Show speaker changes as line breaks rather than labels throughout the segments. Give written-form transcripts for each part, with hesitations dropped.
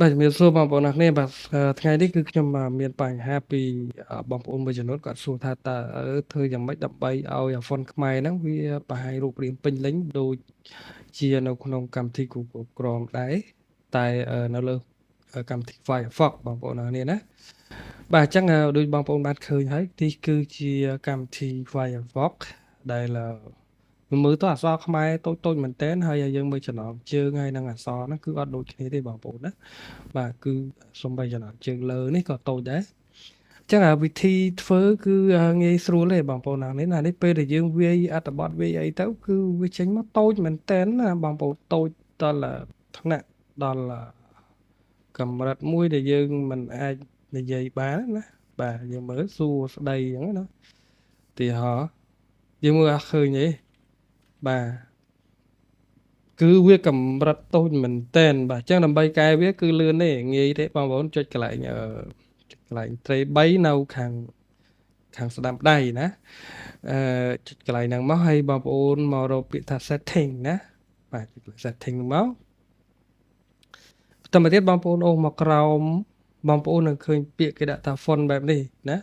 បាទជំរាបសួរបងប្អូនអរគ្នាបាទថ្ងៃនេះគឺខ្ញុំមានបញ្ហាពីបងប្អូនមួយចំនួនគាត់សួរថាតើធ្វើយ៉ាងម៉េចដើម្បីឲ្យ iPhone ខ្មែរហ្នឹងវាបង្ហាញរូបរាងពេញលេញដូចជានៅក្នុងកម្មវិធី Google Chrome ដែរតែនៅលើកម្មវិធី Firefox បងប្អូនអរគ្នាណាបាទអញ្ចឹងដូចបងប្អូនបានឃើញហើយនេះគឺជាកម្មវិធី Firefox ដែលមើលទៅអក្សរខ្មែរតូចៗមែនទែនហើយយើងមើលចំណងជើងហើយនិងអក្សរហ្នឹងគឺអត់ដូចគ្នាទេបងប្អូនណាបាទគឺសំបីចំណងជើងលើនេះក៏តូចដែរអញ្ចឹងវិធីធ្វើគឺងាយស្រួលទេបងប្អូនណានេះពេលដែលយើងវាយអត្ថបទវាយអីទៅគឺវាចេញមកតូចមែនទែនណាបងប្អូនតូចដល់ថ្នាក់ដល់កម្រិតមួយដែលយើងមិនអាចនិយាយបានណាបាទយើងមើលសួស្ដីអញ្ចឹងណាទីហោយើងមើលអត់ឃើញទេបាទគឺវាកម្រិតតូចមែនតែនបាទអញ្ចឹងដើម្បីកែវាគឺលឿនទេងាយទេបងប្អូនចុចកន្លែងត្រី3នៅខាងស្ដាំដៃណាចុចកន្លែងហ្នឹងមកហើយបងប្អូនមករកពាក្យថា setting ណាបាទចុច setting ហ្នឹងមកបន្តមកទៀតបងប្អូនអូសមកក្រោមបងប្អូននឹងឃើញពាក្យគេដាក់ថា font បែបនេះណា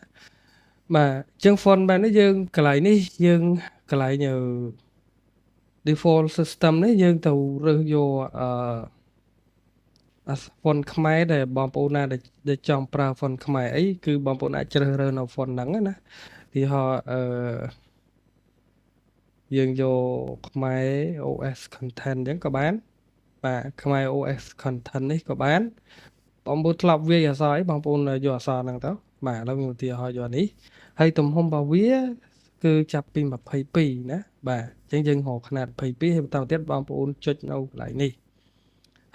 បាទអញ្ចឹង font បែបនេះយើងកន្លែងនេះយើងកន្លែងdefault system នេះយើងទៅរើសយកfont ខ្មែរដែលបងប្អូនណាដែលចង់ប្រើ font ខ្មែរអីគឺបងប្អូនអាចជ្រើសរើសនៅ font ហ្នឹងណាទីហោយើងយកខ្មែរ OS content អញ្ចឹងក៏បានបាទខ្មែរ OS content នេះក៏បានបងប្អូនធ្លាប់វាយអក្សរអីបងប្អូនយកអក្សរហ្នឹងទៅបាទឥឡូវខ្ញុំឧទាហរណ៍យកនេះហើយទំហំរបស់វាគឺចាប់ពី22ណាបាទអញ្ចឹងយើងរកຂະຫນាត22ហើយបន្តមកទៀតបងប្អូនចុចនៅកន្លែងនេះ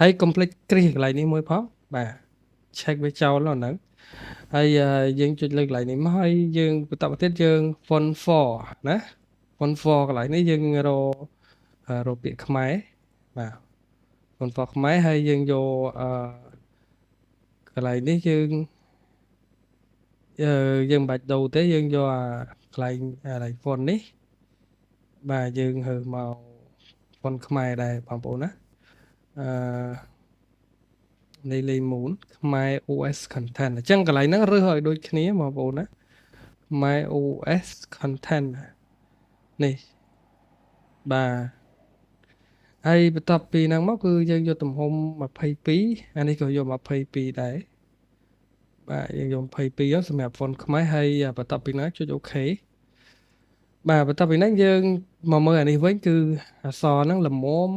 ហើយកុំភ្លេចគ្រីសកន្លែងនេះមួយផងបាទ check វាចោលហ្នឹងហើយយើងចុចលើកន្លែងនេះមកហើយយើងបន្តមកទៀតយើង font 4ណា font 4កន្លែងនេះយើងរកពាក្យខ្មែរបាទ font 4ខ្មែរហើយយើងយកកន្លែងនេះយើងមិនបាច់ដូរទេយើងយកកន្លែងfont នេះបាទយើងហើមក font ខ្មែរដែរបងប្អូនណាលេខមូនខ្មែរ OS content អញ្ចឹងកន្លែងហ្នឹងរើសឲ្យដូចគ្នាបងប្អូនណាខ្មែរ OS content នេះបាទហើយបន្ទាប់ពីហ្នឹងមកគឺយើងយកទំហំ22អានេះក៏យក22ដែរបាទយើងយក22សម្រាប់ font ខ្មែរហើយបន្ទាប់ពីហ្នឹងចុច OK បាទបន្ទាប់ពីហ្នឹងយើងមកមើលអានេះវិញគឺអក្សរហ្នឹងល្មម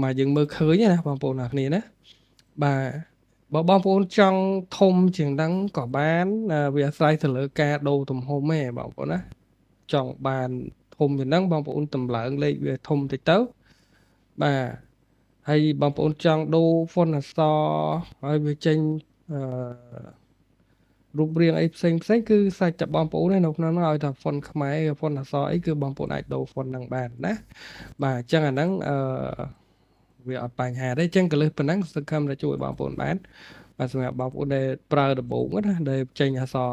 មកយើងមើលឃើញណាបងប្អូនអរគ្នាណាបាទបើបងប្អូនចង់ធំជាងហ្នឹងក៏បានវាអាស្រ័យទៅលើការដូរទំហំឯងបងប្អូនណាចង់បានធំជាងហ្នឹងបងប្អូនតម្លើងលេខវាធំតិចទៅបាទហើយបងប្អូនចង់ដូរ font អក្សរឲ្យវាចេញរូបរាងអីផ្សេងគឺសាច់តែបងប្អូនឯនៅក្នុងហ្នឹងឲ្យថា font ខ្មែរ font អក្សរអីគឺបងប្អូនអាចដូរ font ហ្នឹងបានណាបាទអញ្ចឹងអាហ្នឹងវាអត់បញ្ហាទេអញ្ចឹងក៏លើសប៉ុណ្ណឹងសង្ឃឹមថាជួយបងប្អូនបានបាទសម្រាប់បងប្អូនដែលប្រើដំបូងណាដែលចេញអក្សរ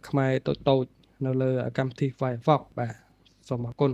ខ្មែរតូចៗនៅលើកម្មវិធី Firefox បាទសូមអរគុណ